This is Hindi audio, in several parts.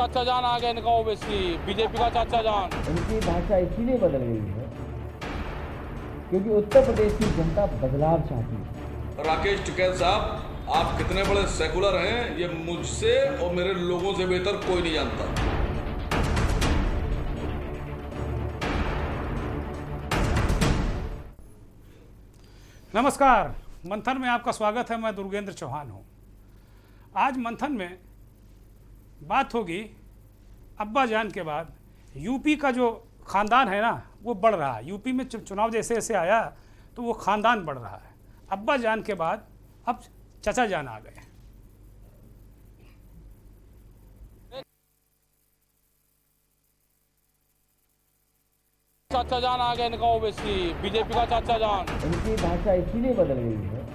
चाचा जान आ गए इनका ओवैसी, बीजेपी का चाचा जान। उनकी भाषा इसीलिए बदल गई है क्योंकि उत्तर प्रदेश की जनता बदलाव चाहती है। राकेश टिकैत साहब, आप कितने बड़े सेकुलर हैं ये मुझसे और मेरे लोगों से बेहतर कोई नहीं जानता। नमस्कार, मंथन में आपका स्वागत है। मैं दुर्गेंद्र चौहान हूँ। आज मंथन में बात होगी अब्बा जान के बाद यूपी का जो ख़ानदान है ना वो बढ़ रहा है। यूपी में चुनाव जैसे जैसे आया तो वो ख़ानदान बढ़ रहा है। अब्बा जान के बाद अब चाचा जान आ गए। चाचा जान आ गए इनका ओवैसी, बीजेपी का चाचा जान। उनकी भाषा इसीलिए बदल गई है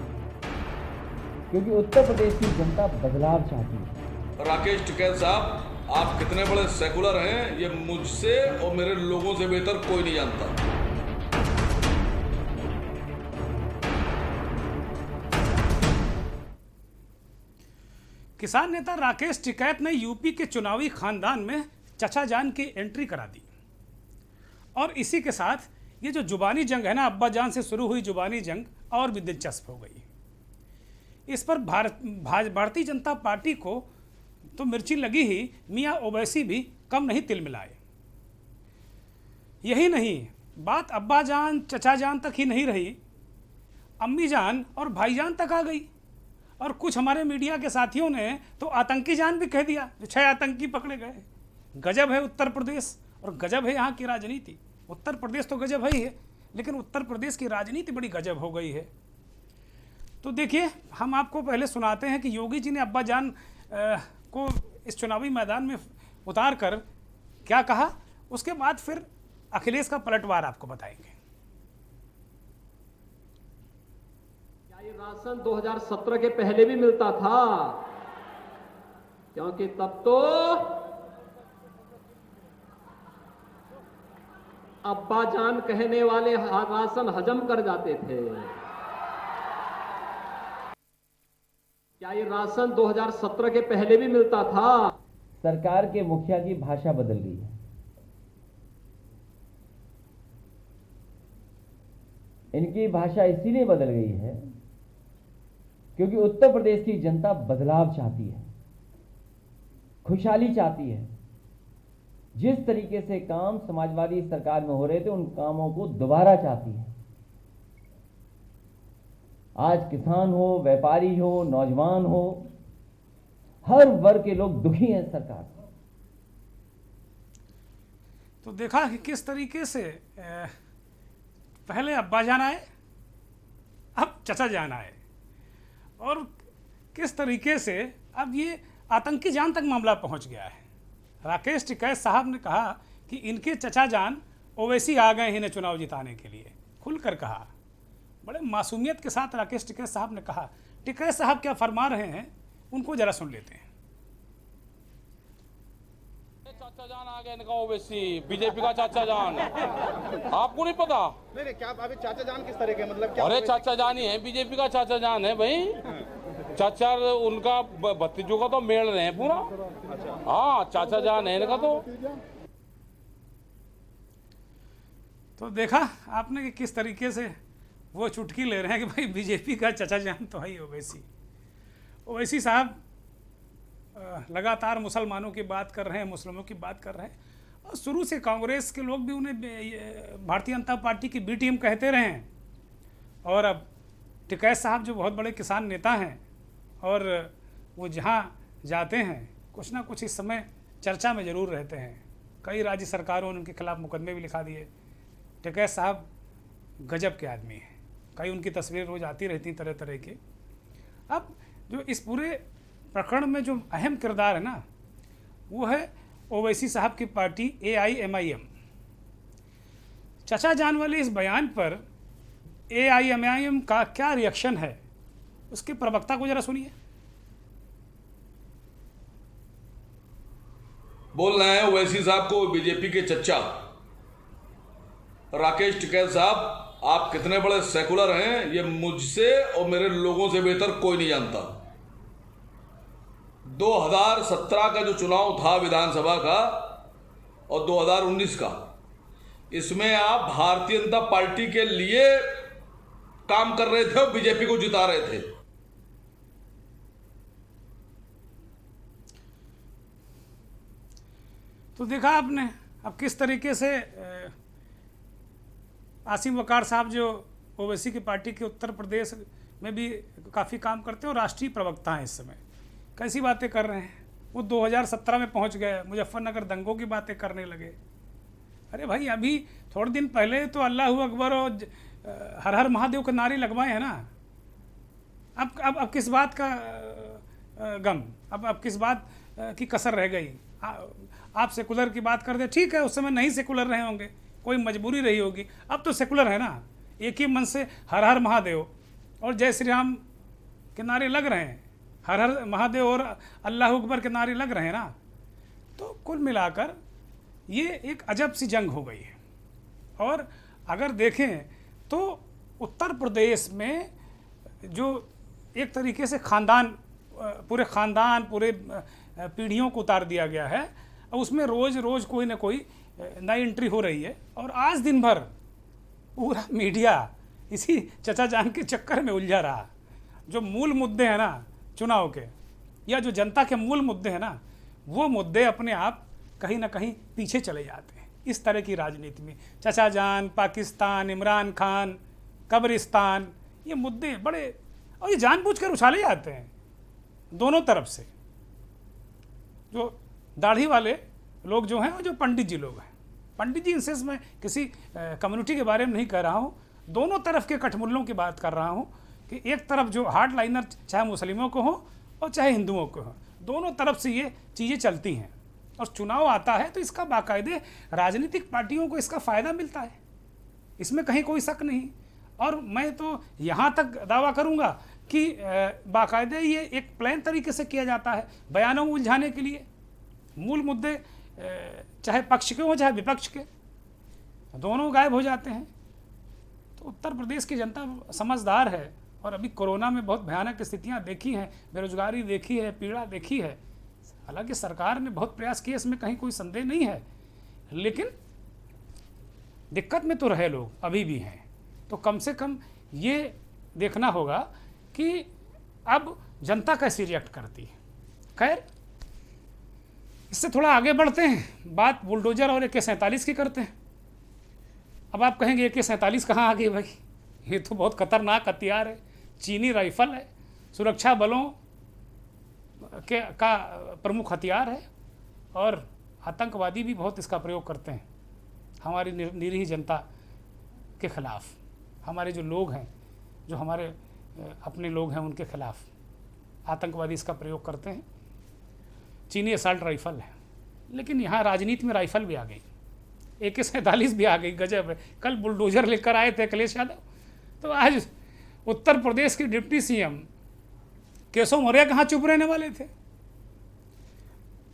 क्योंकि उत्तर प्रदेश की जनता बदलाव चाहती है। राकेश टिकैत साहब, आप कितने बड़े सेकुलर हैं ये मुझसे और मेरे लोगों से बेहतर कोई नहीं जानता। किसान नेता राकेश टिकैत ने यूपी के चुनावी खानदान में चाचा जान की एंट्री करा दी और इसी के साथ ये जो जुबानी जंग है ना, अब्बा जान से शुरू हुई जुबानी जंग और भी दिलचस्प हो गई। इस पर भारतीय जनता पार्टी को तो मिर्ची लगी ही, मियाँ ओवैसी भी कम नहीं तिलमिलाए। यही नहीं, बात अब्बा जान चचा जान तक ही नहीं रही, अम्मी जान और भाईजान तक आ गई। और कुछ हमारे मीडिया के साथियों ने तो आतंकी जान भी कह दिया। जो 6 आतंकी पकड़े गए। गजब है उत्तर प्रदेश और गजब है यहाँ की राजनीति। उत्तर प्रदेश तो गजब है ही है, लेकिन उत्तर प्रदेश की राजनीति बड़ी गजब हो गई है। तो देखिए, हम आपको पहले सुनाते हैं कि योगी जी ने अब्बा जान को इस चुनावी मैदान में उतार कर क्या कहा। उसके बाद फिर अखिलेश का पलटवार आपको बताएंगे। क्या ये राशन 2017 के पहले भी मिलता था? क्योंकि तब तो अब्बा जान कहने वाले राशन हजम कर जाते थे। क्या ये राशन 2017 के पहले भी मिलता था? सरकार के मुखिया की भाषा बदल गई है। इनकी भाषा इसीलिए बदल गई है क्योंकि उत्तर प्रदेश की जनता बदलाव चाहती है, खुशहाली चाहती है। जिस तरीके से काम समाजवादी सरकार में हो रहे थे उन कामों को दोबारा चाहती है। आज किसान हो, व्यापारी हो, नौजवान हो, हर वर्ग के लोग दुखी हैं सरकार से। तो देखा कि किस तरीके से पहले अब्बा जान आए, अब चचा जान आए, और किस तरीके से अब ये आतंकी जान तक मामला पहुंच गया है। राकेश टिकैत साहब ने कहा कि इनके चचा जान ओवैसी आ गए इन्हें चुनाव जिताने के लिए। खुलकर कहा, बड़े मासूमियत के साथ राकेश टिकैत साहब ने कहा। टिकैत साहब क्या फरमा रहे हैं उनको जरा सुन लेते हैं। चाचा जान आ गए इनका ओवैसी, बीजेपी का चाचा जान। आपको नहीं पता? नहीं, क्या अभी चाचा जान किस तरह के, मतलब क्या? अरे चाचा जान ही है, बीजेपी का चाचा जान है भाई। चाचा उनका भतीजों का तो मेल रहे हैं पूरा। हाँ, चाचा जान है इनका तो देखा आपने कि किस तरीके से वो चुटकी ले रहे हैं कि भाई बीजेपी का चचा जान तो है ओवैसी। ओवैसी साहब लगातार मुसलमानों की बात कर रहे हैं, मुस्लिमों की बात कर रहे हैं, और शुरू से कांग्रेस के लोग भी उन्हें भारतीय जनता पार्टी की बी टीम कहते रहे हैं। और अब टिकैत साहब जो बहुत बड़े किसान नेता हैं और वो जहाँ जाते हैं कुछ ना कुछ इस समय चर्चा में ज़रूर रहते हैं। कई राज्य सरकारों ने उनके खिलाफ मुकदमे भी लिखा दिए। टिकैत साहब गजब के आदमी हैं। कई उनकी तस्वीरें रोज़ आती रहती तरह तरह की। अब जो इस पूरे प्रकरण में जो अहम किरदार है ना, वो है ओवैसी साहब की पार्टी AIMIM। चचा जान वाले इस बयान पर AIMIM का क्या रिएक्शन है, उसके प्रवक्ता को जरा सुनिए। बोल रहे हैं ओवैसी साहब को बीजेपी के चच्चा। राकेश टिकैत साहब, आप कितने बड़े सेकुलर हैं ये मुझसे और मेरे लोगों से बेहतर कोई नहीं जानता। 2017 का जो चुनाव था विधानसभा का और 2019 का, इसमें आप भारतीय जनता पार्टी के लिए काम कर रहे थे और बीजेपी को जिता रहे थे। तो देखा आपने अब किस तरीके से आसिम वकार साहब जो ओवैसी की पार्टी के उत्तर प्रदेश में भी काफ़ी काम करते हैं और राष्ट्रीय प्रवक्ता हैं इस समय, कैसी बातें कर रहे हैं। वो 2017 में पहुंच गए, मुजफ्फरनगर दंगों की बातें करने लगे। अरे भाई अभी थोड़े दिन पहले तो अल्लाह अकबर और हर हर महादेव के नारे लगवाए हैं ना। अब किस बात का गम, अब किस बात की कसर रह गई। आप सेकुलर की बात करते, ठीक है, उस समय नहीं सेकुलर रहे होंगे, कोई मजबूरी रही होगी। अब तो सेकुलर है ना, एक ही मन से हर हर महादेव और जय श्री राम के नारे लग रहे हैं, हर हर महादेव और अल्लाह अकबर के नारे लग रहे हैं ना। तो कुल मिलाकर ये एक अजब सी जंग हो गई है। और अगर देखें तो उत्तर प्रदेश में जो एक तरीके से पूरे ख़ानदान पूरे पीढ़ियों को उतार दिया गया है, और उसमें रोज़ रोज़ कोई ना कोई नई एंट्री हो रही है। और आज दिन भर पूरा मीडिया इसी चचा जान के चक्कर में उलझा रहा। जो मूल मुद्दे हैं ना चुनाव के, या जो जनता के मूल मुद्दे हैं ना, वो मुद्दे अपने आप कहीं ना कहीं पीछे चले जाते हैं इस तरह की राजनीति में। चचा जान, पाकिस्तान, इमरान खान, कब्रिस्तान, ये मुद्दे बड़े, और ये जानबूझकर उछाले जाते हैं दोनों तरफ से। जो दाढ़ी वाले लोग जो हैं और जो पंडित जी लोग हैं, पंडित जी इंसेंस में किसी कम्युनिटी के बारे में नहीं कह रहा हूँ, दोनों तरफ के कठमुल्लों की बात कर रहा हूँ कि एक तरफ जो हार्ड लाइनर चाहे मुस्लिमों को हो और चाहे हिंदुओं को हो, दोनों तरफ से ये चीज़ें चलती हैं। और चुनाव आता है तो इसका बाकायदे राजनीतिक पार्टियों को इसका फ़ायदा मिलता है, इसमें कहीं कोई शक नहीं। और मैं तो यहाँ तक दावा करूँगा कि बाकायदे ये एक प्लान तरीके से किया जाता है बयानों में उलझाने के लिए। मूल मुद्दे चाहे पक्ष के हों चाहे विपक्ष के, दोनों गायब हो जाते हैं। तो उत्तर प्रदेश की जनता समझदार है, और अभी कोरोना में बहुत भयानक स्थितियां देखी हैं, बेरोजगारी देखी है, पीड़ा देखी है। हालांकि सरकार ने बहुत प्रयास किए, इसमें कहीं कोई संदेह नहीं है, लेकिन दिक्कत में तो रहे लोग अभी भी हैं। तो कम से कम ये देखना होगा कि अब जनता कैसी रिएक्ट करती है। खैर, इससे थोड़ा आगे बढ़ते हैं, बात बुलडोजर और AK-47 की करते हैं। अब आप कहेंगे AK-47 कहाँ आ गई भाई, ये तो बहुत खतरनाक हथियार है, चीनी राइफल है, सुरक्षा बलों का प्रमुख हथियार है, और आतंकवादी भी बहुत इसका प्रयोग करते हैं हमारी निरीह जनता के खिलाफ। हमारे जो लोग हैं, जो हमारे अपने लोग हैं, उनके खिलाफ आतंकवादी इसका प्रयोग करते हैं। चीनी असल्ट राइफल है, लेकिन यहाँ राजनीति में राइफल भी आ गई, AK-47 भी आ गई। गजब है। कल बुलडोजर लेकर आए थे अखिलेश यादव, तो आज उत्तर प्रदेश के डिप्टी CM केशव मौर्य कहाँ चुप रहने वाले थे,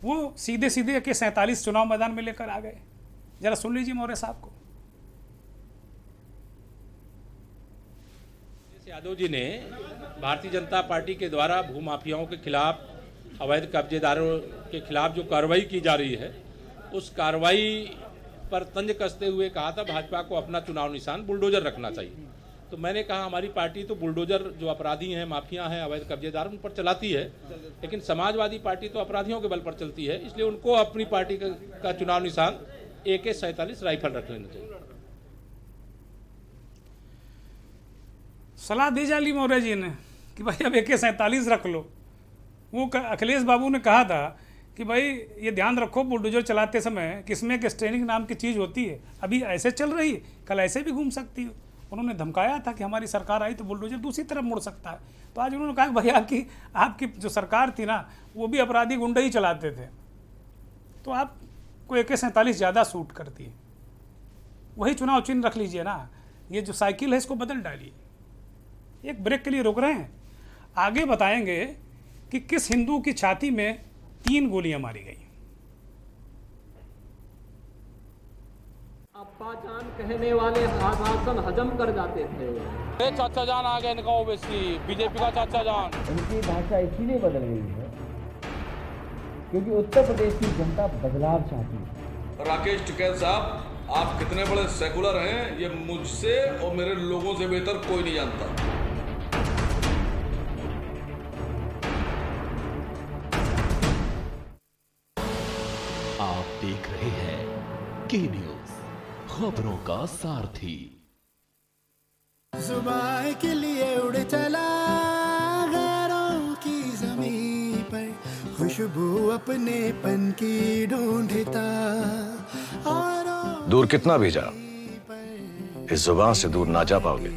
वो सीधे सीधे AK-47 चुनाव मैदान में लेकर आ गए। जरा सुन लीजिए मौर्य साहब को। यादव जी ने भारतीय जनता पार्टी के द्वारा भूमाफियाओं के खिलाफ, अवैध कब्जेदारों के खिलाफ जो कार्रवाई की जा रही है, उस कार्रवाई पर तंज कसते हुए कहा था भाजपा को अपना चुनाव निशान बुलडोजर रखना चाहिए। तो मैंने कहा हमारी पार्टी तो बुलडोजर जो अपराधी हैं, माफिया हैं, अवैध कब्जेदार, उन पर चलाती है, लेकिन समाजवादी पार्टी तो अपराधियों के बल पर चलती है, इसलिए उनको अपनी पार्टी का चुनाव निशान AK-47 राइफल रख लेना चाहिए। सलाह दी जाली मौर्य जी ने कि भाई अब AK-47 रख लो। वो अखिलेश बाबू ने कहा था कि भाई ये ध्यान रखो बुलडोजर चलाते समय किसमें एक स्टेरिंग नाम की चीज़ होती है, अभी ऐसे चल रही है, कल ऐसे भी घूम सकती है। उन्होंने धमकाया था कि हमारी सरकार आई तो बुलडोजर दूसरी तरफ मुड़ सकता है। तो आज उन्होंने कहा भाई आपकी जो सरकार थी ना, वो भी अपराधी गुंडे ही चलाते थे, तो आपको AK-47 ज़्यादा सूट करती है। वही चुनाव चिन्ह रख लीजिए ना, ये जो साइकिल है इसको बदल डालिए। एक ब्रेक के लिए रुक रहे हैं, आगे बताएंगे कि किस हिंदू की छाती में 3 गोलियां मारी गई। अब्बा जान कहने वाले राशन हजम कर जाते थे। ए चाचा जान आ गए, इनका ओवैसी बीजेपी का चाचा जान। उनकी भाषा इसीलिए बदल गई है क्योंकि उत्तर प्रदेश की जनता बदलाव चाहती है। राकेश टिकैत साहब, आप कितने बड़े सेकुलर हैं ये मुझसे और मेरे लोगों से बेहतर कोई नहीं जानता। आप देख रहे हैं के न्यूज, खबरों का सारथी। जुबान के लिए उड़ चला गैरों की ज़मीं पर, खुशबू अपने पन की ढूंढता और दूर कितना भी जा, इस जुबान से दूर ना जा पाओगे।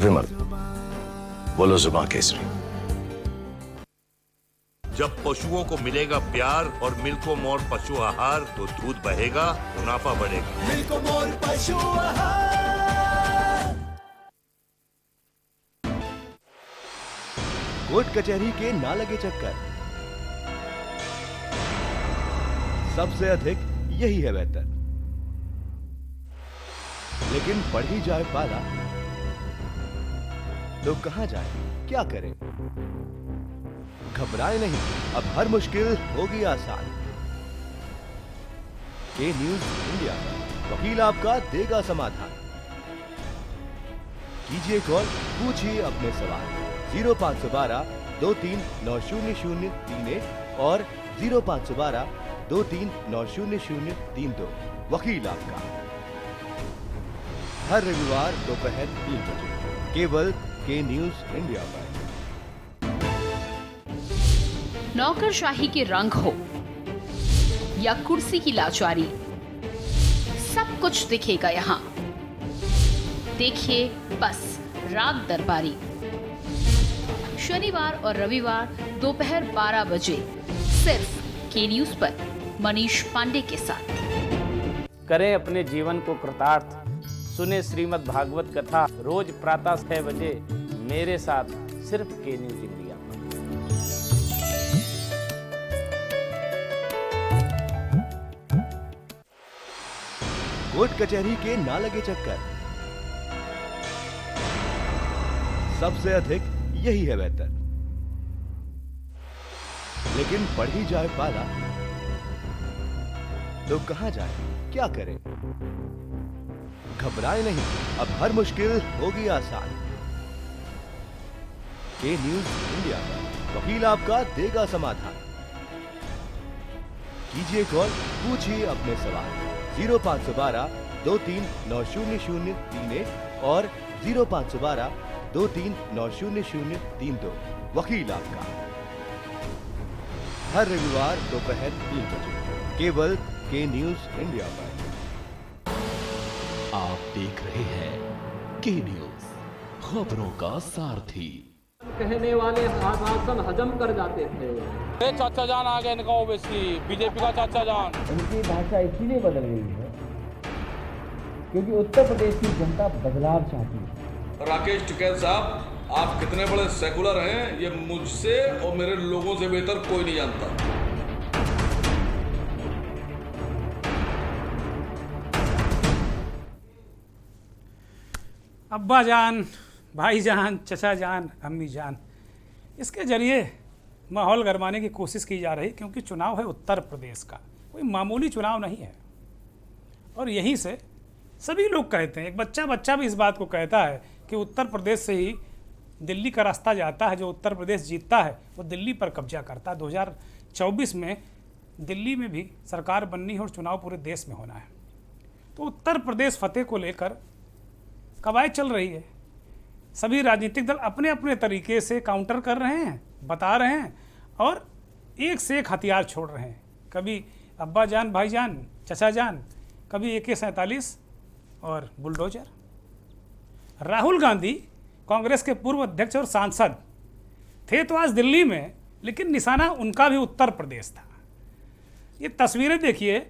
विमल, बोलो जुबान केसरी। जब पशुओं को मिलेगा प्यार और मिल्को मोर पशु आहार तो दूध बहेगा, मुनाफा बढ़ेगा। मिल्को मोर पशु आहार। कोर्ट कचहरी के ना लगे चक्कर, सबसे अधिक यही है बेहतर। लेकिन बढ़ ही जाए पाला तो कहां जाए, क्या करें? घबराए नहीं, अब हर मुश्किल होगी आसान। के न्यूज इंडिया पर वकील आपका देगा समाधान। कीजिए कॉल, पूछिए अपने सवाल 0512 23900031 और 0512 23900032। वकील आपका हर रविवार दोपहर 3 बजे केवल के न्यूज इंडिया पर। नौकरशाही के रंग हो या कुर्सी की लाचारी, सब कुछ दिखेगा यहाँ। देखिए बस राग दरबारी, शनिवार और रविवार दोपहर 12 बजे सिर्फ के न्यूज पर मनीष पांडे के साथ। करें अपने जीवन को कृतार्थ, सुने श्रीमद् भागवत कथा रोज प्रातः 6 बजे मेरे साथ सिर्फ के न्यूज इंडिया। कोर्ट कचहरी के ना लगे चक्कर, सबसे अधिक यही है बेहतर। लेकिन बढ़ ही जाए पाला तो कहां जाए, क्या करें? घबराए नहीं, अब हर मुश्किल होगी आसान। के न्यूज इंडिया पर वकील आपका देगा समाधान। कीजिए कॉल, पूछिए अपने सवाल 0512 23900031 और 0512 23900032। वकील आपका हर रविवार दोपहर 3 बजे केवल के न्यूज इंडिया पर। आप देख रहे हैं के न्यूज, खबरों का सारथी। कहने वाले आसन हजम कर जाते थे। चाचा जान आ गए, इनका ओवैसी बीजेपी का चाचा जान। उनकी भाषा इसीलिए बदल गई है क्योंकि उत्तर प्रदेश की जनता बदलाव चाहती है। राकेश टिकैत साहब, आप कितने बड़े सेकुलर हैं ये मुझसे और मेरे लोगों से बेहतर कोई नहीं जानता। अब्बा जान, भाई जान, चचा जान, अम्मी जान, इसके जरिए माहौल गरमाने की कोशिश की जा रही, क्योंकि चुनाव है उत्तर प्रदेश का, कोई मामूली चुनाव नहीं है। और यहीं से सभी लोग कहते हैं, एक बच्चा भी इस बात को कहता है कि उत्तर प्रदेश से ही दिल्ली का रास्ता जाता है। जो उत्तर प्रदेश जीतता है वो दिल्ली पर कब्जा करता है। 2024 में दिल्ली में भी सरकार बननी है और चुनाव पूरे देश में होना है। तो उत्तर प्रदेश फतेह को लेकर कवायद चल रही है। सभी राजनीतिक दल अपने अपने तरीके से काउंटर कर रहे हैं, बता रहे हैं और एक से एक हथियार छोड़ रहे हैं। कभी अब्बा जान, भाई जान, चचा जान, कभी AK-47 और बुलडोजर। राहुल गांधी कांग्रेस के पूर्व अध्यक्ष और सांसद थे तो आज दिल्ली में, लेकिन निशाना उनका भी उत्तर प्रदेश था। ये तस्वीरें देखिए,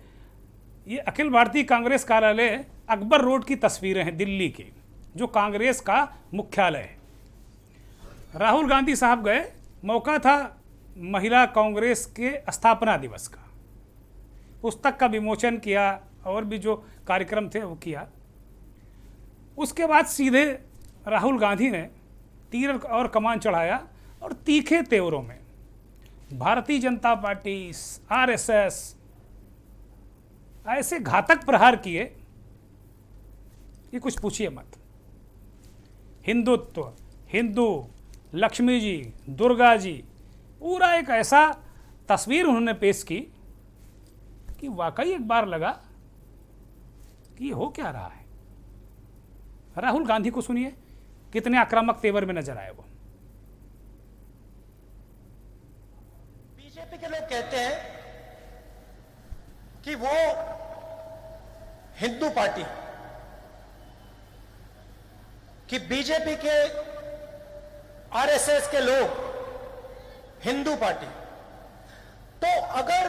ये अखिल भारतीय कांग्रेस कार्यालय अकबर रोड की तस्वीरें हैं दिल्ली की, जो कांग्रेस का मुख्यालय है। राहुल गांधी साहब गए, मौका था महिला कांग्रेस के स्थापना दिवस का, पुस्तक का विमोचन किया और भी जो कार्यक्रम थे वो किया। उसके बाद सीधे राहुल गांधी ने तीर और कमान चढ़ाया और तीखे तेवरों में भारतीय जनता पार्टी, आरएसएस ऐसे घातक प्रहार किए कि कुछ पूछिए मत। हिंदुत्व, हिंदू, लक्ष्मी जी, दुर्गा जी, पूरा एक ऐसा तस्वीर उन्होंने पेश की कि वाकई एक बार लगा कि ये हो क्या रहा है। राहुल गांधी को सुनिए, कितने आक्रामक तेवर में नजर आए वो। बीजेपी के लोग कहते हैं कि वो हिंदू पार्टी, कि बीजेपी के आरएसएस के लोग हिंदू पार्टी। तो अगर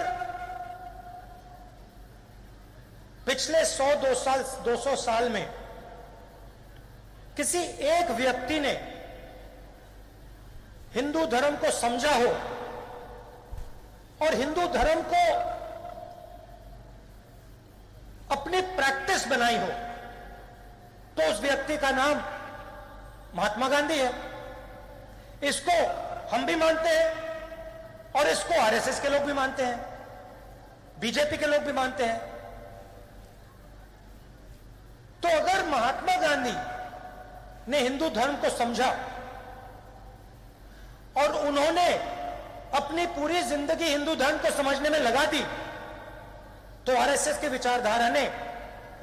पिछले 100-200 साल में किसी एक व्यक्ति ने हिंदू धर्म को समझा हो और हिंदू धर्म को अपनी प्रैक्टिस बनाई हो, तो उस व्यक्ति का नाम महात्मा गांधी है। इसको हम भी मानते हैं और इसको आरएसएस के लोग भी मानते हैं, बीजेपी के लोग भी मानते हैं। तो अगर महात्मा गांधी ने हिंदू धर्म को समझा और उन्होंने अपनी पूरी जिंदगी हिंदू धर्म को समझने में लगा दी, तो आरएसएस की विचारधारा ने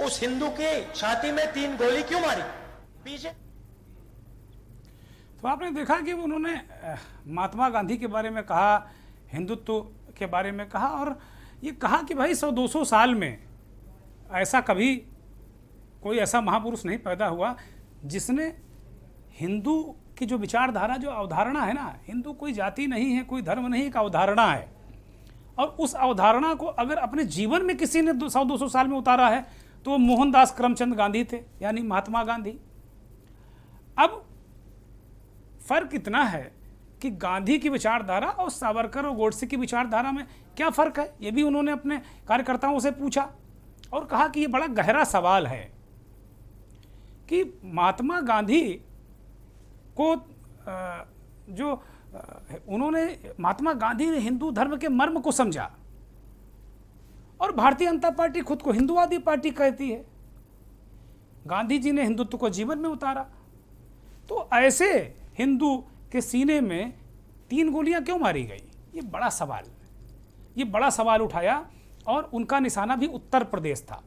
उस हिंदू की छाती में 3 गोली क्यों मारी? बीजेपी। तो आपने देखा कि उन्होंने महात्मा गांधी के बारे में कहा, हिंदुत्व के बारे में कहा, और ये कहा कि भाई 100-200 साल में ऐसा कभी कोई ऐसा महापुरुष नहीं पैदा हुआ जिसने हिंदू की जो विचारधारा, जो अवधारणा है ना, हिंदू कोई जाति नहीं है, कोई धर्म नहीं, एक अवधारणा है, और उस अवधारणा को अगर अपने जीवन में किसी ने 100-200 साल में उतारा है तो वो मोहनदास करमचंद गांधी थे, यानी महात्मा गांधी। अब फर्क इतना है कि गांधी की विचारधारा और सावरकर और गोडसे की विचारधारा में क्या फ़र्क है, ये भी उन्होंने अपने कार्यकर्ताओं से पूछा और कहा कि ये बड़ा गहरा सवाल है कि महात्मा गांधी को महात्मा गांधी ने हिंदू धर्म के मर्म को समझा, और भारतीय जनता पार्टी खुद को हिंदुवादी पार्टी कहती है। गांधी जी ने हिंदुत्व को जीवन में उतारा, तो ऐसे हिंदू के सीने में 3 गोलियां क्यों मारी गई? ये बड़ा सवाल उठाया, और उनका निशाना भी उत्तर प्रदेश था।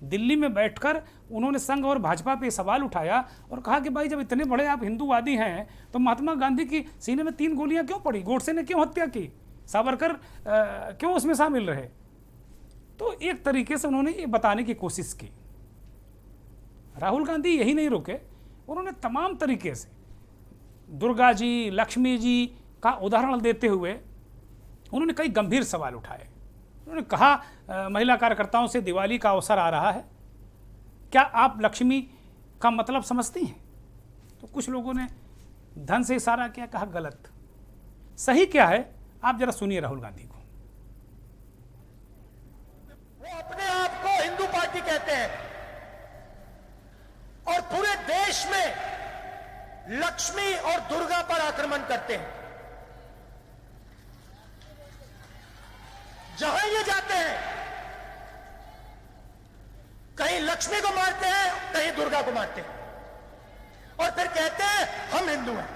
दिल्ली में बैठकर उन्होंने संघ और भाजपा पे सवाल उठाया और कहा कि भाई जब इतने बड़े आप हिंदूवादी हैं तो महात्मा गांधी की सीने में 3 गोलियां क्यों पड़ी? गोडसे ने क्यों हत्या की? सावरकर क्यों उसमें शामिल रहे? तो एक तरीके से उन्होंने ये बताने की कोशिश की। राहुल गांधी यही नहीं रुके, उन्होंने तमाम तरीके से दुर्गा जी, लक्ष्मी जी का उदाहरण देते हुए उन्होंने कई गंभीर सवाल उठाए। उन्होंने कहा, महिला कार्यकर्ताओं से दिवाली का अवसर आ रहा है, क्या आप लक्ष्मी का मतलब समझती हैं? तो कुछ लोगों ने धन से इशारा किया, कहा गलत। सही क्या है आप जरा सुनिए राहुल गांधी को। वो अपने आप को हिंदू पार्टी कहते हैं और पूरे देश में लक्ष्मी और दुर्गा पर आक्रमण करते हैं। जहां ये जाते हैं कहीं लक्ष्मी को मारते हैं, कहीं दुर्गा को मारते हैं, और फिर कहते हैं हम हिंदू हैं।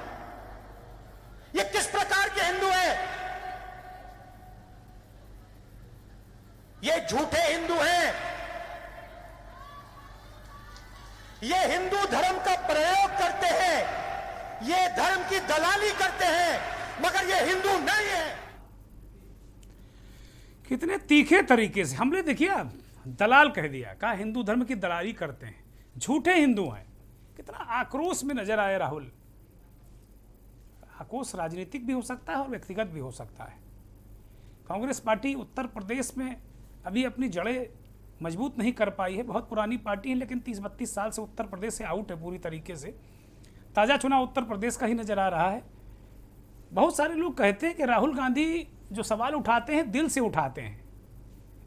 ये किस प्रकार के हिंदू हैं? ये झूठे हिंदू हैं। ये हिंदू धर्म का प्रयोग करते हैं, ये धर्म की दलाली करते हैं, मगर ये हिंदू नहीं है। कितने तीखे तरीके से हमने, देखिए, दलाल कह दिया, कहा हिंदू धर्म की दलाली करते हैं, झूठे हिंदू हैं। कितना आक्रोश में नजर आए राहुल। आक्रोश राजनीतिक भी हो सकता है और व्यक्तिगत भी हो सकता है। कांग्रेस पार्टी उत्तर प्रदेश में अभी अपनी जड़ें मजबूत नहीं कर पाई है, बहुत पुरानी पार्टी है, लेकिन 30-32 साल से उत्तर प्रदेश से आउट है पूरी तरीके से। ताज़ा चुनाव उत्तर प्रदेश का ही नजर आ रहा है। बहुत सारे लोग कहते हैं कि राहुल गांधी जो सवाल उठाते हैं दिल से उठाते हैं,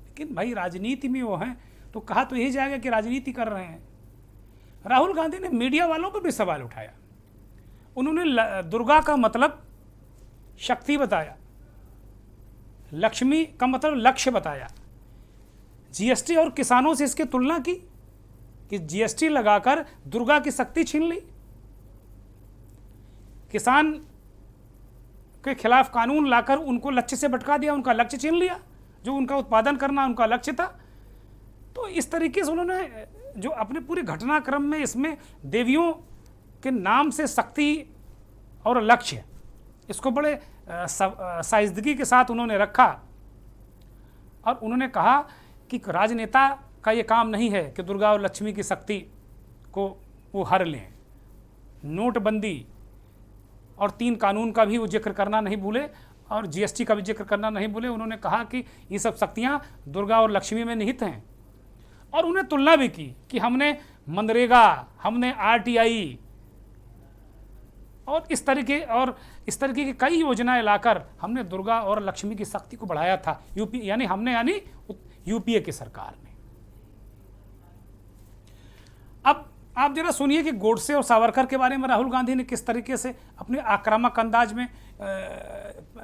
लेकिन भाई राजनीति में वो हैं तो कहा तो यही जाएगा कि राजनीति कर रहे हैं। राहुल गांधी ने मीडिया वालों पर भी सवाल उठाया। उन्होंने दुर्गा का मतलब शक्ति बताया, लक्ष्मी का मतलब लक्ष्य बताया। जीएसटी और किसानों से इसकी तुलना की कि जीएसटी लगाकर दुर्गा की शक्ति छीन ली। किसान के खिलाफ कानून लाकर उनको लक्ष्य से भटका दिया, उनका लक्ष्य छीन लिया, जो उनका उत्पादन करना उनका लक्ष्य था। तो इस तरीके से उन्होंने जो अपने पूरे घटनाक्रम में इसमें देवियों के नाम से शक्ति और लक्ष्य, इसको बड़े साइजदगी के साथ उन्होंने रखा। और उन्होंने कहा कि राजनेता का ये काम नहीं है कि दुर्गा और लक्ष्मी की शक्ति को वो हर लें। नोटबंदी और 3 कानून का भी वो जिक्र करना नहीं भूले और जीएसटी का भी जिक्र करना नहीं भूले। उन्होंने कहा कि ये सब शक्तियाँ दुर्गा और लक्ष्मी में निहित हैं। और उन्हें तुलना भी की कि हमने मनरेगा, हमने आरटीआई और इस तरीके की कई योजनाएं लाकर हमने दुर्गा और लक्ष्मी की शक्ति को बढ़ाया था। यानी यूपीए की सरकार ने। अब आप जरा सुनिए कि गोडसे और सावरकर के बारे में राहुल गांधी ने किस तरीके से अपने आक्रामक अंदाज में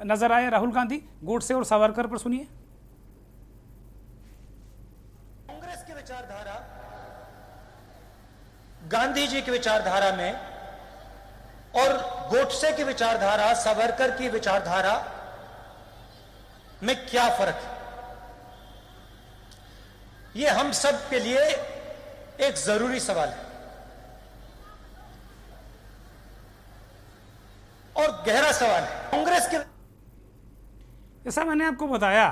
नजर आए। राहुल गांधी गोडसे और सावरकर पर सुनिए। कांग्रेस की विचारधारा गांधी जी की विचारधारा में और गोडसे की विचारधारा, सावरकर की विचारधारा में क्या फर्क है, ये हम सब के लिए एक जरूरी सवाल है और गहरा सवाल है। कांग्रेस के जैसा मैंने आपको बताया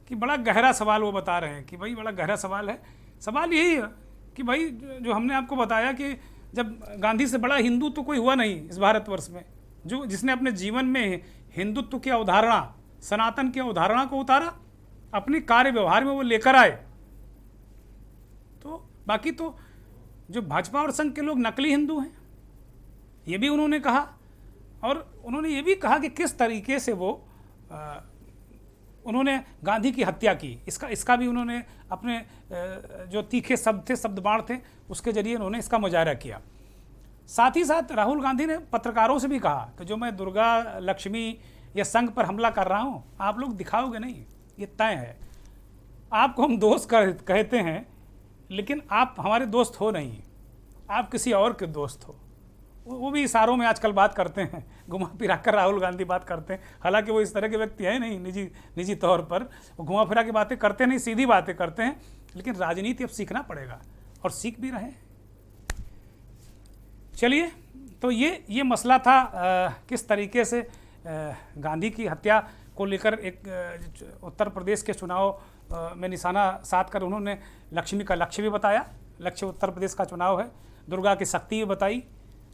कि बड़ा गहरा सवाल वो बता रहे हैं कि भाई बड़ा गहरा सवाल है। सवाल यही है कि भाई जो हमने आपको बताया कि जब गांधी से बड़ा हिंदू तो कोई हुआ नहीं इस भारतवर्ष में, जिसने अपने जीवन में हिंदुत्व की अवधारणा, सनातन की अवधारणा को उतारा, अपने कार्य व्यवहार में वो लेकर आए। तो बाकी तो जो भाजपा और संघ के लोग नकली हिंदू हैं, ये भी उन्होंने कहा। और उन्होंने ये भी कहा कि किस तरीके से वो उन्होंने गांधी की हत्या की, इसका भी उन्होंने अपने जो तीखे शब्द थे, शब्द बाण थे, उसके जरिए उन्होंने इसका मुजाहरा किया। साथ ही साथ राहुल गांधी ने पत्रकारों से भी कहा कि जो मैं दुर्गा, लक्ष्मी या संघ पर हमला कर रहा हूँ, आप लोग दिखाओगे नहीं, ये तय है। आपको हम दोस्त कहते हैं, लेकिन आप हमारे दोस्त हो नहीं, आप किसी और के दोस्त हो। वो भी इशारों में आजकल बात करते हैं, घुमा फिरा कर राहुल गांधी बात करते हैं। हालांकि वो इस तरह के व्यक्ति हैं नहीं, निजी तौर पर वो घुमा फिरा की बातें करते नहीं, सीधी बातें करते हैं। लेकिन राजनीति अब सीखना पड़ेगा और सीख भी रहे हैं। चलिए, तो ये मसला था किस तरीके से गांधी की हत्या को लेकर एक उत्तर प्रदेश के चुनाव में निशाना साध कर उन्होंने लक्ष्मी का लक्ष्य भी बताया। लक्ष्य उत्तर प्रदेश का चुनाव है, दुर्गा की शक्ति भी बताई।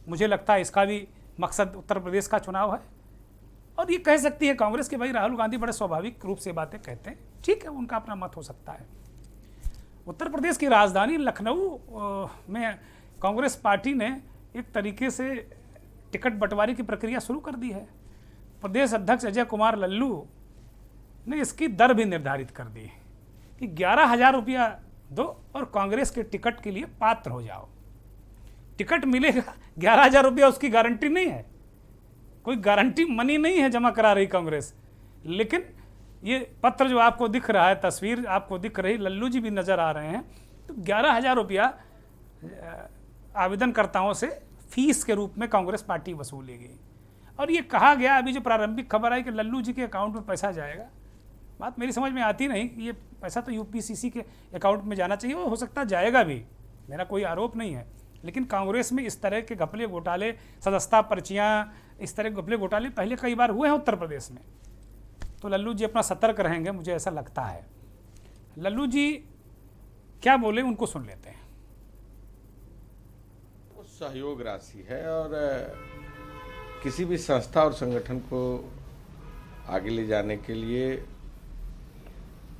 मुझे लगता है इसका भी मकसद उत्तर प्रदेश का चुनाव है। और ये कह सकती है कांग्रेस कि भाई राहुल गांधी बड़े स्वाभाविक रूप से बातें कहते हैं, ठीक है, उनका अपना मत हो सकता है। उत्तर प्रदेश की राजधानी लखनऊ में कांग्रेस पार्टी ने एक तरीके से टिकट बंटवारे की प्रक्रिया शुरू कर दी है। प्रदेश अध्यक्ष अजय कुमार लल्लू ने इसकी दर भी निर्धारित कर दी कि 11,000 रुपया दो और कांग्रेस के टिकट के लिए पात्र हो जाओ। टिकट मिलेगा, 11,000 रुपया उसकी गारंटी नहीं है, कोई गारंटी मनी नहीं है जमा करा रही कांग्रेस। लेकिन ये पत्र जो आपको दिख रहा है, तस्वीर आपको दिख रही, लल्लू जी भी नज़र आ रहे हैं, तो 11,000 रुपया आवेदनकर्ताओं से फीस के रूप में कांग्रेस पार्टी वसूलेगी। और ये कहा गया, अभी जो प्रारंभिक खबर आई कि लल्लू जी के अकाउंट में पैसा जाएगा। बात मेरी समझ में आती नहीं, ये पैसा तो यूपीसीसी के अकाउंट में जाना चाहिए, वो हो सकता जाएगा भी, मेरा कोई आरोप नहीं है। लेकिन कांग्रेस में इस तरह के घपले घोटाले, सदस्यता पर्चियाँ, इस तरह के घपले घोटाले पहले कई बार हुए हैं उत्तर प्रदेश में। तो लल्लू जी अपना सतर्क रहेंगे, मुझे ऐसा लगता है। लल्लू जी क्या बोले उनको सुन लेते हैं। वो सहयोग राशि है और किसी भी संस्था और संगठन को आगे ले जाने के लिए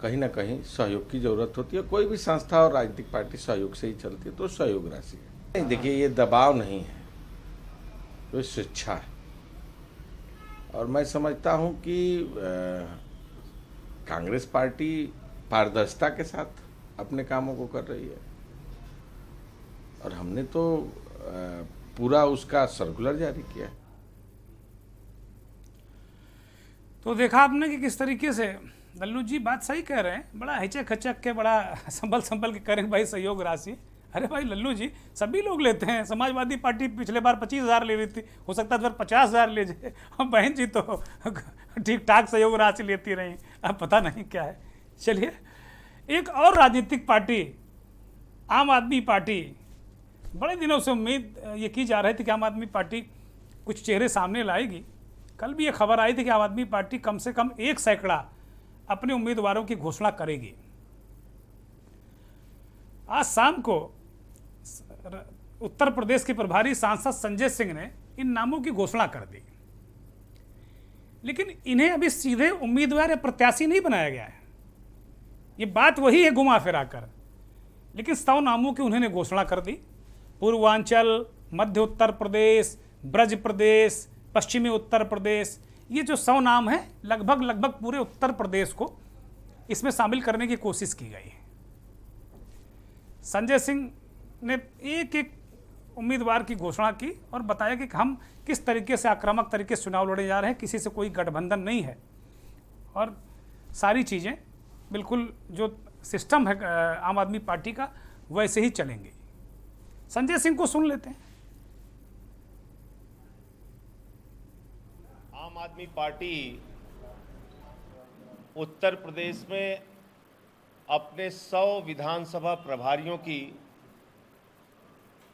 कहीं ना कहीं सहयोग की जरूरत होती है। कोई भी संस्था और राजनीतिक पार्टी सहयोग से ही चलती है, तो सहयोग राशि है। नहीं, देखिए, ये दबाव नहीं है, तो शिक्षा है। और मैं समझता हूं कि कांग्रेस पार्टी पारदर्शिता के साथ अपने कामों को कर रही है और हमने तो पूरा उसका सर्कुलर जारी किया है। तो देखा आपने कि किस तरीके से लल्लू जी बात सही कह रहे हैं, बड़ा हिचक हिचक के बड़ा संभल के करें भाई सहयोग राशि। अरे भाई लल्लू जी सभी लोग लेते हैं, समाजवादी पार्टी पिछले बार 25,000 ले रही थी, हो सकता है 50,000 ले जाए। हम बहन जी तो ठीक ठाक सहयोग राशि लेती रही, अब पता नहीं क्या है। चलिए, एक और राजनीतिक पार्टी आम आदमी पार्टी, बड़े दिनों से उम्मीद ये की जा रही थी कि आम आदमी पार्टी कुछ चेहरे सामने लाएगी। कल भी ये खबर आई थी कि आम आदमी पार्टी कम से कम 1 सैकड़ा अपने उम्मीदवारों की घोषणा करेगी। आज शाम को उत्तर प्रदेश के प्रभारी सांसद संजय सिंह ने इन नामों की घोषणा कर दी, लेकिन इन्हें अभी सीधे उम्मीदवार या प्रत्याशी नहीं बनाया गया है। ये बात वही है घुमा फिरा कर, लेकिन 100 नामों की उन्होंने घोषणा कर दी। पूर्वांचल, मध्य उत्तर प्रदेश, ब्रज प्रदेश, पश्चिमी उत्तर प्रदेश, ये जो 100 नाम हैं लगभग पूरे उत्तर प्रदेश को इसमें शामिल करने की कोशिश की गई है। संजय सिंह ने एक एक उम्मीदवार की घोषणा की और बताया कि हम किस तरीके से आक्रामक तरीके से चुनाव लड़े जा रहे हैं, किसी से कोई गठबंधन नहीं है और सारी चीज़ें बिल्कुल जो सिस्टम है आम आदमी पार्टी का वैसे ही चलेंगे। संजय सिंह को सुन लेते हैं। आम आदमी पार्टी उत्तर प्रदेश में अपने 100 विधानसभा प्रभारियों की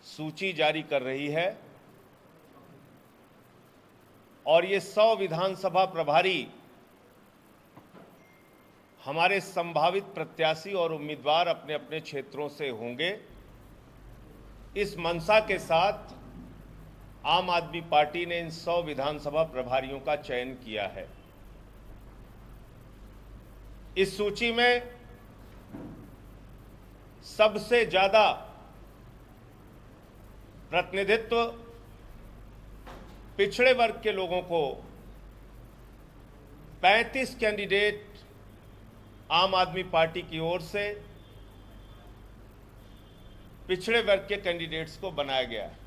सूची जारी कर रही है और ये 100 विधानसभा प्रभारी हमारे संभावित प्रत्याशी और उम्मीदवार अपने अपने क्षेत्रों से होंगे। इस मंशा के साथ आम आदमी पार्टी ने इन 100 विधानसभा प्रभारियों का चयन किया है। इस सूची में सबसे ज्यादा प्रतिनिधित्व पिछड़े वर्ग के लोगों को 35 कैंडिडेट आम आदमी पार्टी की ओर से पिछड़े वर्ग के कैंडिडेट्स को बनाया गया है।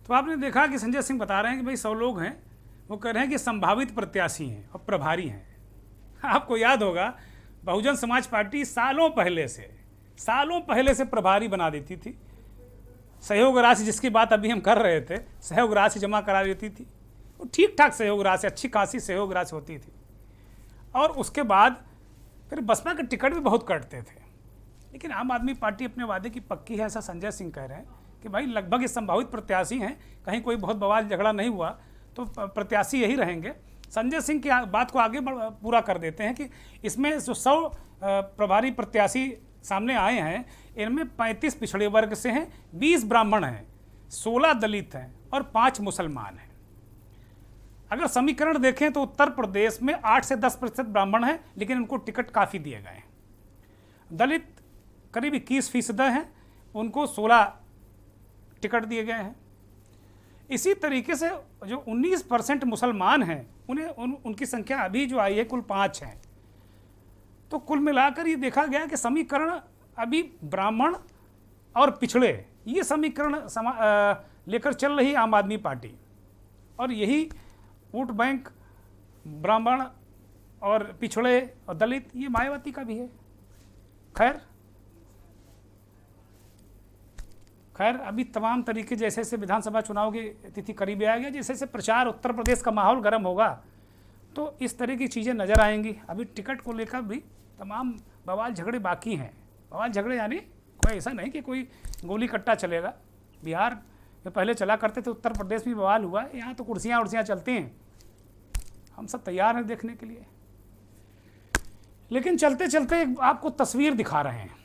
तो आपने देखा कि संजय सिंह बता रहे हैं कि भाई 100 लोग हैं, वो कह रहे हैं कि संभावित प्रत्याशी हैं और प्रभारी हैं। आपको याद होगा बहुजन समाज पार्टी सालों पहले से प्रभारी बना देती थी। सहयोग राशि जिसकी बात अभी हम कर रहे थे, सहयोग राशि जमा करा देती थी, वो ठीक ठाक सहयोग राशि, अच्छी खासी सहयोग राशि होती थी। और उसके बाद फिर बसपा के टिकट भी बहुत कटते थे। लेकिन आम आदमी पार्टी अपने वादे की पक्की है, ऐसा संजय सिंह कह रहे हैं कि भाई लगभग ये संभावित प्रत्याशी हैं, कहीं कोई बहुत बवाल झगड़ा नहीं हुआ तो प्रत्याशी यही रहेंगे। संजय सिंह की बात को आगे पूरा कर देते हैं कि इसमें जो 100 प्रभारी प्रत्याशी सामने आए हैं, इनमें 35 पिछड़े वर्ग से हैं, 20 ब्राह्मण हैं, 16 दलित हैं और 5 मुसलमान हैं। अगर समीकरण देखें तो उत्तर प्रदेश में 8 से 10% ब्राह्मण हैं, लेकिन उनको टिकट काफ़ी दिए गए हैं। दलित करीब 21% हैं, उनको 16 टिकट दिए गए हैं। इसी तरीके से जो 19% मुसलमान हैं, उनकी संख्या अभी जो आई है कुल 5 हैं। तो कुल मिलाकर ये देखा गया कि समीकरण अभी ब्राह्मण और पिछड़े, ये समीकरण लेकर चल रही आम आदमी पार्टी, और यही वोट बैंक ब्राह्मण और पिछड़े और दलित, ये मायावती का भी है। खैर अभी तमाम तरीके जैसे जैसे विधानसभा चुनाव की तिथि करीब आ गया, जैसे जैसे प्रचार उत्तर प्रदेश का माहौल गर्म होगा तो इस तरह की चीज़ें नज़र आएंगी। अभी टिकट को लेकर भी तमाम बवाल झगड़े बाकी हैं। बवाल झगड़े यानी कोई ऐसा नहीं कि कोई गोली कट्टा चलेगा। बिहार में पहले चला करते थे, उत्तर प्रदेश में बवाल हुआ, यहाँ तो कुर्सियाँ उर्सियाँ चलती हैं। हम सब तैयार हैं देखने के लिए। लेकिन चलते चलते आपको तस्वीर दिखा रहे हैं।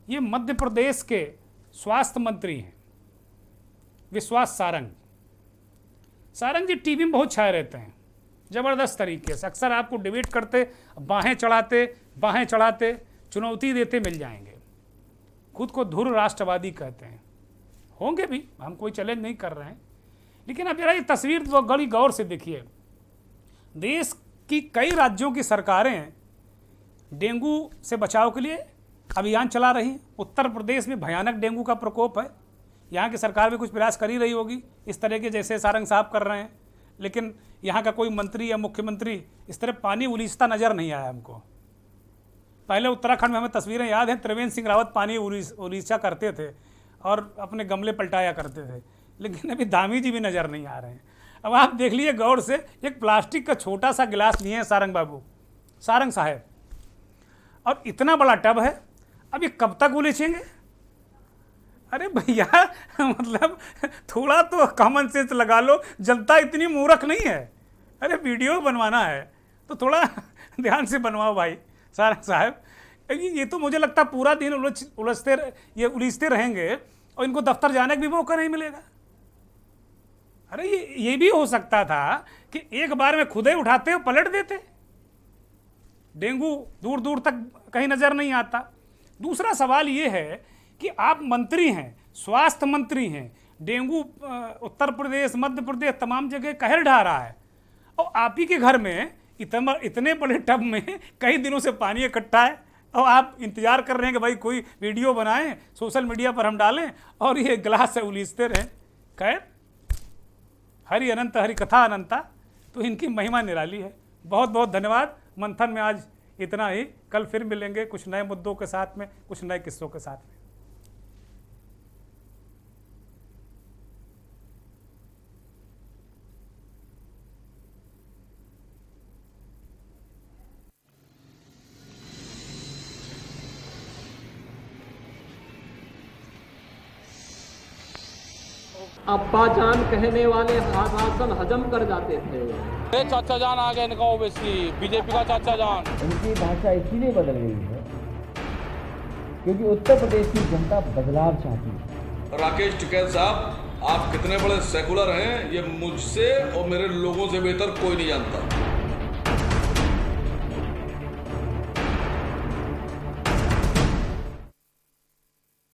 ये मध्य प्रदेश के स्वास्थ्य मंत्री हैं विश्वास सारंग जी टीवी में बहुत छाए रहते हैं ज़बरदस्त तरीके से। अक्सर आपको डिबेट करते बाहें चढ़ाते चुनौती देते मिल जाएंगे। खुद को धुर राष्ट्रवादी कहते हैं, होंगे भी, हम कोई चैलेंज नहीं कर रहे हैं। लेकिन अब जरा ये तस्वीर तो बड़ी गौर से देखिए। देश की कई राज्यों की सरकारें डेंगू से बचाव के लिए अभियान चला रही हैं। उत्तर प्रदेश में भयानक डेंगू का प्रकोप है। यहाँ की सरकार भी कुछ प्रयास कर ही रही होगी इस तरह के जैसे सारंग साहब कर रहे हैं। लेकिन यहाँ का कोई मंत्री या मुख्यमंत्री इस तरह पानी उलीचता नज़र नहीं आया हमको। पहले उत्तराखंड में हमें तस्वीरें याद हैं, त्रिवेंद्र सिंह रावत पानी उलीचा करते थे और अपने गमले पलटाया करते थे, लेकिन अभी धामी जी भी नज़र नहीं आ रहे हैं। अब आप देख लीजिए गौर से, एक प्लास्टिक का छोटा सा गिलास लिए हैं सारंग साहब, और इतना बड़ा टब है, अब ये कब तक उलीचेंगे? अरे भैया मतलब थोड़ा तो कॉमन सेंस लगा लो, जनता इतनी मूर्ख नहीं है। अरे वीडियो बनवाना है तो थोड़ा ध्यान से बनवाओ भाई सारंग साहब। ये तो मुझे लगता है पूरा दिन उलीचते रहेंगे और इनको दफ्तर जाने का भी मौका नहीं मिलेगा। अरे ये भी हो सकता था कि एक बार में खुद ही उठाते और पलट देते, डेंगू दूर दूर तक कहीं नज़र नहीं आता। दूसरा सवाल ये है कि आप मंत्री हैं, स्वास्थ्य मंत्री हैं, डेंगू उत्तर प्रदेश मध्य प्रदेश तमाम जगह कहर ढा रहा है, और आप ही के घर में इतने बड़े टब में कई दिनों से पानी इकट्ठा है और आप इंतजार कर रहे हैं कि भाई कोई वीडियो बनाएं, सोशल मीडिया पर हम डालें और ये गिलास से उलीचते रहें। खैर, हरि अनंत हरि कथा अनंता, तो इनकी महिमा निराली है। बहुत बहुत धन्यवाद। मंथन में आज इतना ही, कल फिर मिलेंगे कुछ नए मुद्दों के साथ में, कुछ नए किस्सों के साथ में। अब्बा जान कहने वाले राशन हजम कर जाते थे। अरे चाचा जान आ गए इनका, ओवैसी बीजेपी का चाचा जान। उनकी भाषा इसीलिए बदल गई है क्योंकि उत्तर प्रदेश की जनता बदलाव चाहती है। राकेश टिकैत साहब, आप कितने बड़े सेकुलर हैं ये मुझसे और मेरे लोगों से बेहतर कोई नहीं जानता।